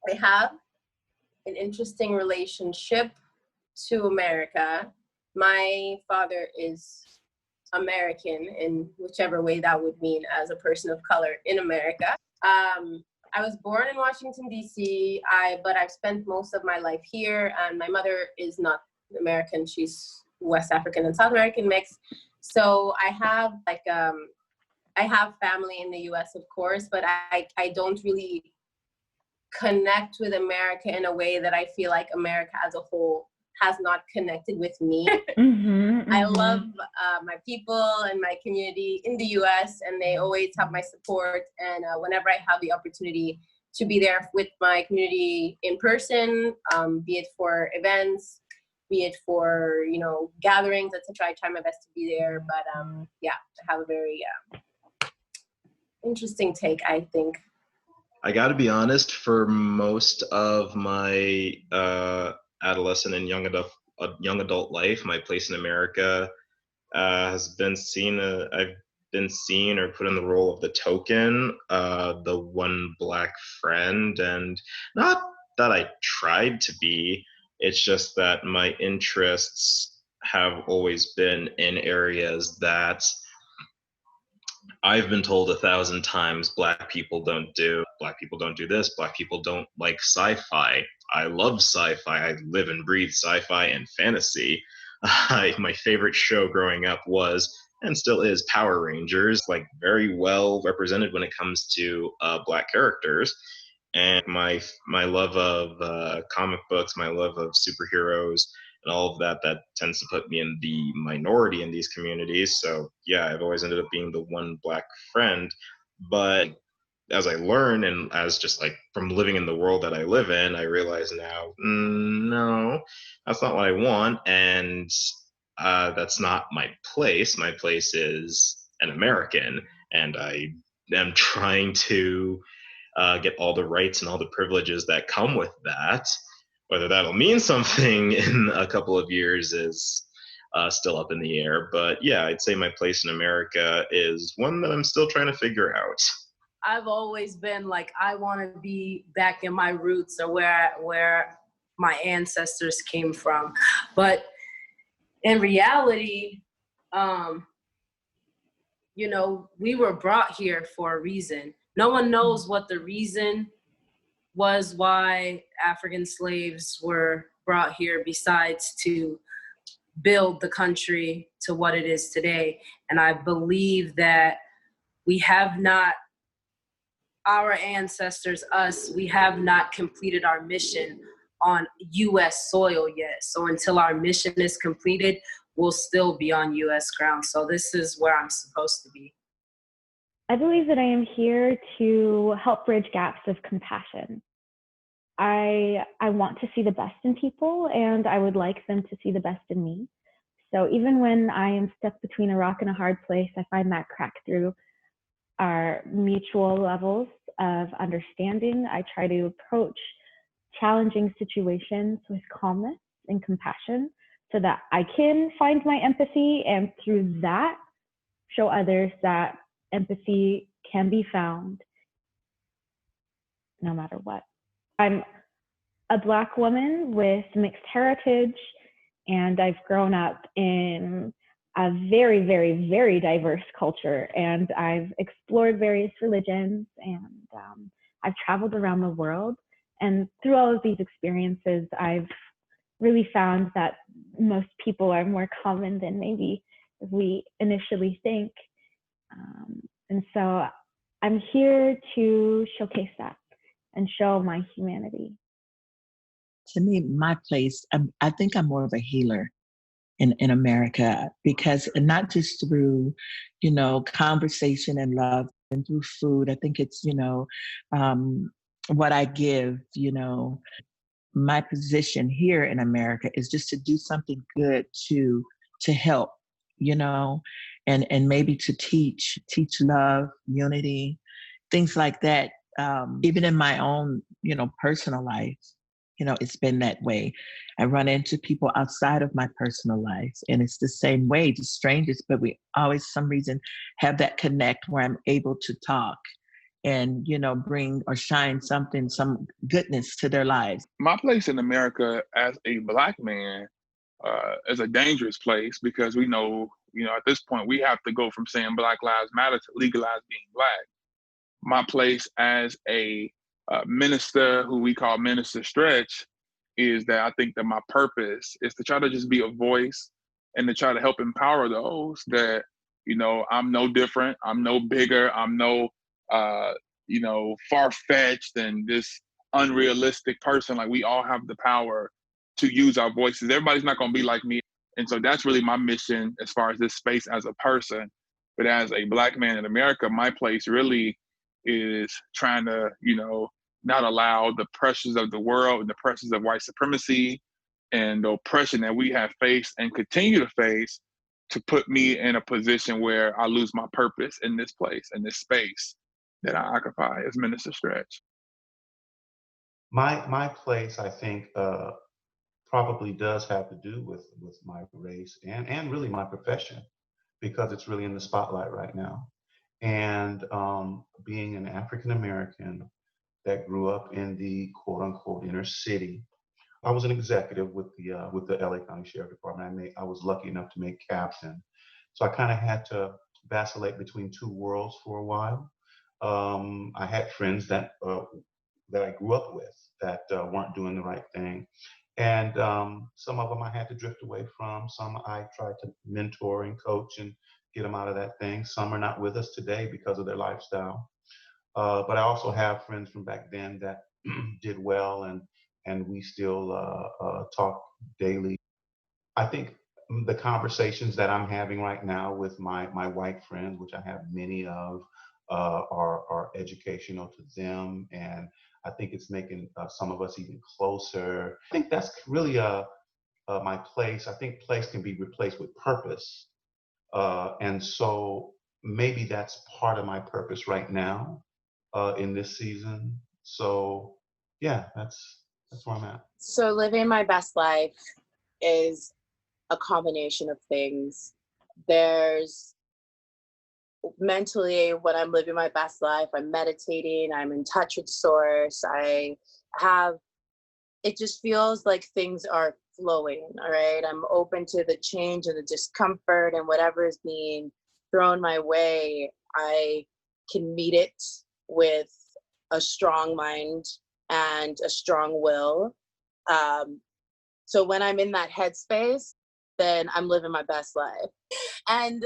I have an interesting relationship to America. My father is American in whichever way that would mean as a person of color in America. I was born in Washington, D.C., but I've spent most of my life here, and my mother is not American. She's West African and South American mix. So I have I have family in the US, of course, but I don't really connect with America in a way that I feel like America as a whole has not connected with me. I love my people and my community in the US, and they always have my support. And whenever I have the opportunity to be there with my community in person, be it for events, be it for, gatherings, etc., I try my best to be there. But yeah, I have a very interesting take, I think. I got to be honest, for most of my adolescent and young adult life, my place in America has been seen. I've been seen or put in the role of the token, the one black friend, and not that I tried to be. It's just that my interests have always been in areas that I've been told 1,000 times Black people don't do this, Black people don't like sci-fi. I love sci-fi. I live and breathe sci-fi and fantasy. My favorite show growing up was, and still is, Power Rangers, like very well represented when it comes to Black characters. And my love of comic books, my love of superheroes, and all of that tends to put me in the minority in these communities. So yeah, I've always ended up being the one Black friend. But as I learn, and as just like from living in the world that I live in, I realize now, no, that's not what I want. And that's not my place. My place is an American. And I am trying to get all the rights and all the privileges that come with that. Whether that'll mean something in a couple of years is still up in the air. But yeah, I'd say my place in America is one that I'm still trying to figure out. I've always been like, I want to be back in my roots, or where my ancestors came from. But in reality, we were brought here for a reason. No one knows what the reason was why African slaves were brought here, besides to build the country to what it is today. And I believe that we have not, our ancestors, we have not completed our mission on US soil yet. So until our mission is completed, we'll still be on US ground. So this is where I'm supposed to be. I believe that I am here to help bridge gaps of compassion. I want to see the best in people, and I would like them to see the best in me. So even when I am stuck between a rock and a hard place, I find that crack through our mutual levels of understanding. I try to approach challenging situations with calmness and compassion so that I can find my empathy, and through that show others that empathy can be found no matter what. I'm a Black woman with mixed heritage, and I've grown up in a very, very, very diverse culture, and I've explored various religions, and I've traveled around the world. And through all of these experiences, I've really found that most people are more common than maybe we initially think. And so I'm here to showcase that and show my humanity. To me, my place, I think I'm more of a healer in America, because not just through, conversation and love and through food. I think it's, what I give, my position here in America is just to do something good to help, and maybe to teach love, unity, things like that. Even in my own, personal life, it's been that way. I run into people outside of my personal life, and it's the same way, just strangers, but we always, some reason, have that connect where I'm able to talk and, you know, bring or shine something, some goodness to their lives. My place in America as a Black man is a dangerous place because we know, at this point, we have to go from saying Black Lives Matter to legalize being Black. My place as a minister, who we call Minister Stretch, is that I think that my purpose is to try to just be a voice and to try to help empower those that, I'm no different, I'm no bigger, I'm no, far-fetched and this unrealistic person. Like, we all have the power to use our voices. Everybody's not going to be like me. And so that's really my mission as far as this space as a person. But as a Black man in America, my place really is trying to, not allow the pressures of the world and the pressures of white supremacy and the oppression that we have faced and continue to face to put me in a position where I lose my purpose in this place, in this space that I occupy as Minister Stretch. My place, I think, probably does have to do with my race and really my profession, because it's really in the spotlight right now. And being an African American that grew up in the quote unquote inner city, I was an executive with the LA County Sheriff Department. I was lucky enough to make captain, so I kind of had to vacillate between two worlds for a while. I had friends that I grew up with that weren't doing the right thing. And some of them I had to drift away from. Some I tried to mentor and coach and get them out of that thing. Some are not with us today because of their lifestyle. But I also have friends from back then that did well, and we still talk daily. I think the conversations that I'm having right now with my white friends, which I have many of, are educational to them, and I think it's making some of us even closer. I think that's really my place. I think place can be replaced with purpose, and so maybe that's part of my purpose right now in this season. So yeah, that's where I'm at. So living my best life is a combination of things. There's mentally, when I'm living my best life, I'm meditating, I'm in touch with source, it just feels like things are flowing, all right? I'm open to the change and the discomfort, and whatever is being thrown my way, I can meet it with a strong mind and a strong will. So when I'm in that headspace, then I'm living my best life. And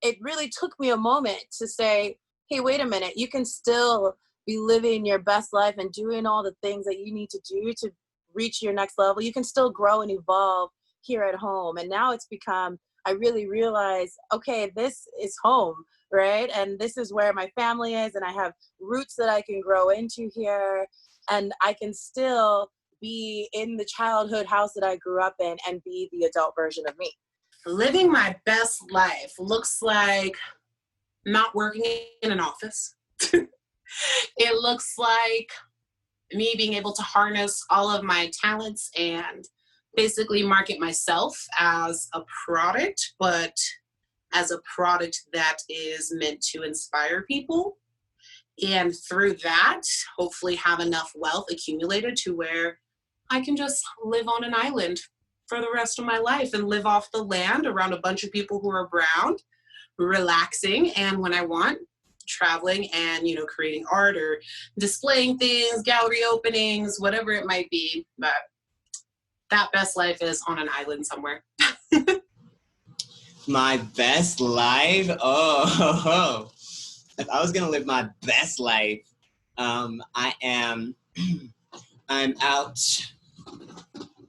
it really took me a moment to say, hey, wait a minute, you can still be living your best life and doing all the things that you need to do to reach your next level. You can still grow and evolve here at home. And now it's become, I really realize, okay, this is home, right? And this is where my family is, and I have roots that I can grow into here, and I can still be in the childhood house that I grew up in and be the adult version of me. Living my best life looks like not working in an office. It looks like me being able to harness all of my talents and basically market myself as a product, but as a product that is meant to inspire people. And through that, hopefully have enough wealth accumulated to where I can just live on an island for the rest of my life and live off the land around a bunch of people who are brown, relaxing, and when I want, traveling and, creating art or displaying things, gallery openings, whatever it might be. But that best life is on an island somewhere. My best life? Oh. If I was gonna live my best life, I'm out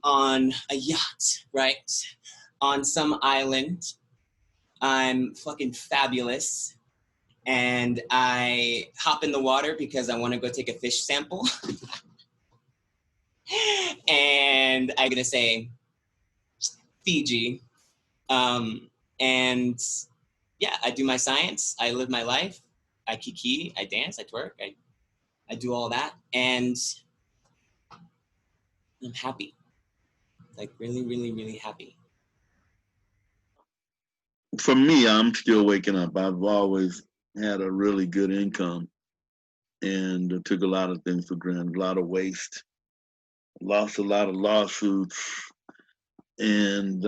on a yacht, right? On some island. I'm fucking fabulous. And I hop in the water because I want to go take a fish sample. And I'm gonna say Fiji. And yeah, I do my science, I live my life, I Kiki, I dance, I twerk, I do all that, and I'm happy. Like really, really, really happy. For me, I'm still waking up. I've always had a really good income. and took a lot of things for granted, a lot of waste, lost a lot of lawsuits. And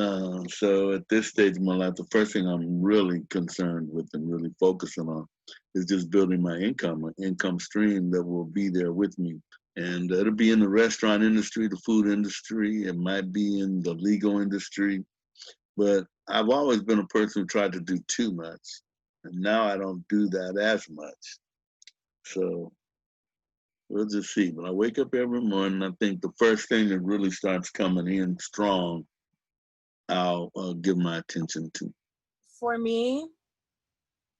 so at this stage of my life, the first thing I'm really concerned with and really focusing on is just building my income, an income stream that will be there with me. And it'll be in the restaurant industry, the food industry, it might be in the legal industry. But I've always been a person who tried to do too much. And now I don't do that as much. So we'll just see. But I wake up every morning, I think the first thing that really starts coming in strong, I'll give my attention to. For me,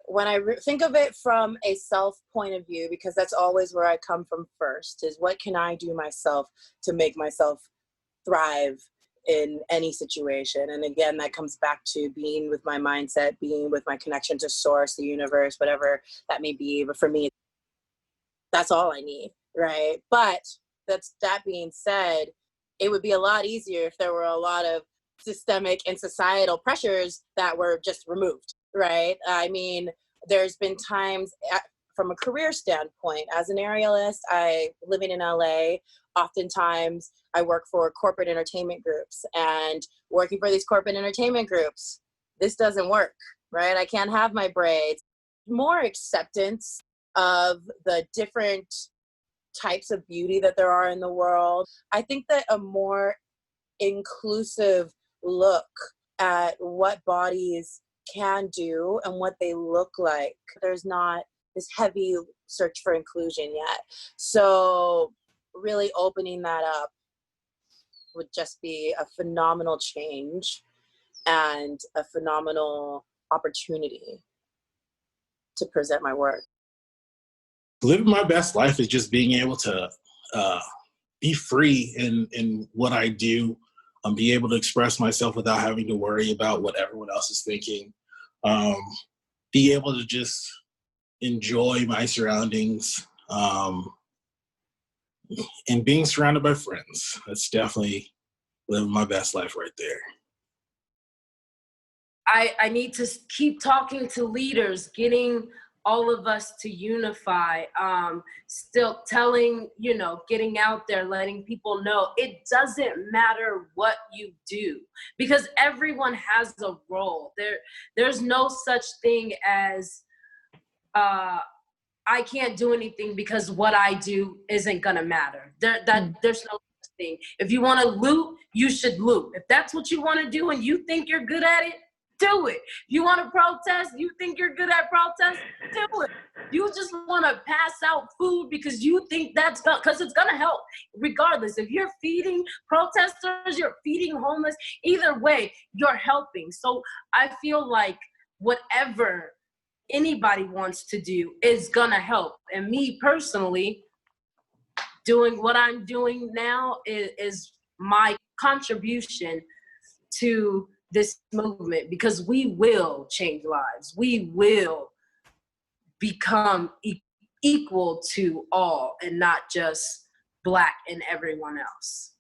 when I think of it from a self point of view, because that's always where I come from first, is what can I do myself to make myself thrive in any situation? And again, that comes back to being with my mindset, being with my connection to source, the universe, whatever that may be. But for me, that's all I need, right? But that being said, it would be a lot easier if there were a lot of systemic and societal pressures that were just removed, right? I mean, there's been times from a career standpoint, as an aerialist, living in LA, oftentimes I work for corporate entertainment groups, and working for these corporate entertainment groups, this doesn't work, right? I can't have my braids. More acceptance of the different types of beauty that there are in the world. I think that a more inclusive look at what bodies can do and what they look like. There's not this heavy search for inclusion yet. So really opening that up would just be a phenomenal change and a phenomenal opportunity to present my work. Living my best life is just being able to be free in what I do, be able to express myself without having to worry about what everyone else is thinking, be able to just enjoy my surroundings, and being surrounded by friends. That's definitely living my best life right there. I need to keep talking to leaders, getting all of us to unify, still telling, getting out there, letting people know it doesn't matter what you do, because everyone has a role. There's no such thing as, I can't do anything because what I do isn't gonna matter. There's no such thing. If you wanna loot, you should loot. If that's what you wanna do and you think you're good at it, do it. If you want to protest, you think you're good at protest, do it. You just want to pass out food because you think because it's going to help. Regardless, if you're feeding protesters, you're feeding homeless, either way, you're helping. So I feel like whatever anybody wants to do is going to help. And me personally, doing what I'm doing now is my contribution to this movement, because we will change lives. We will become equal to all and not just Black and everyone else.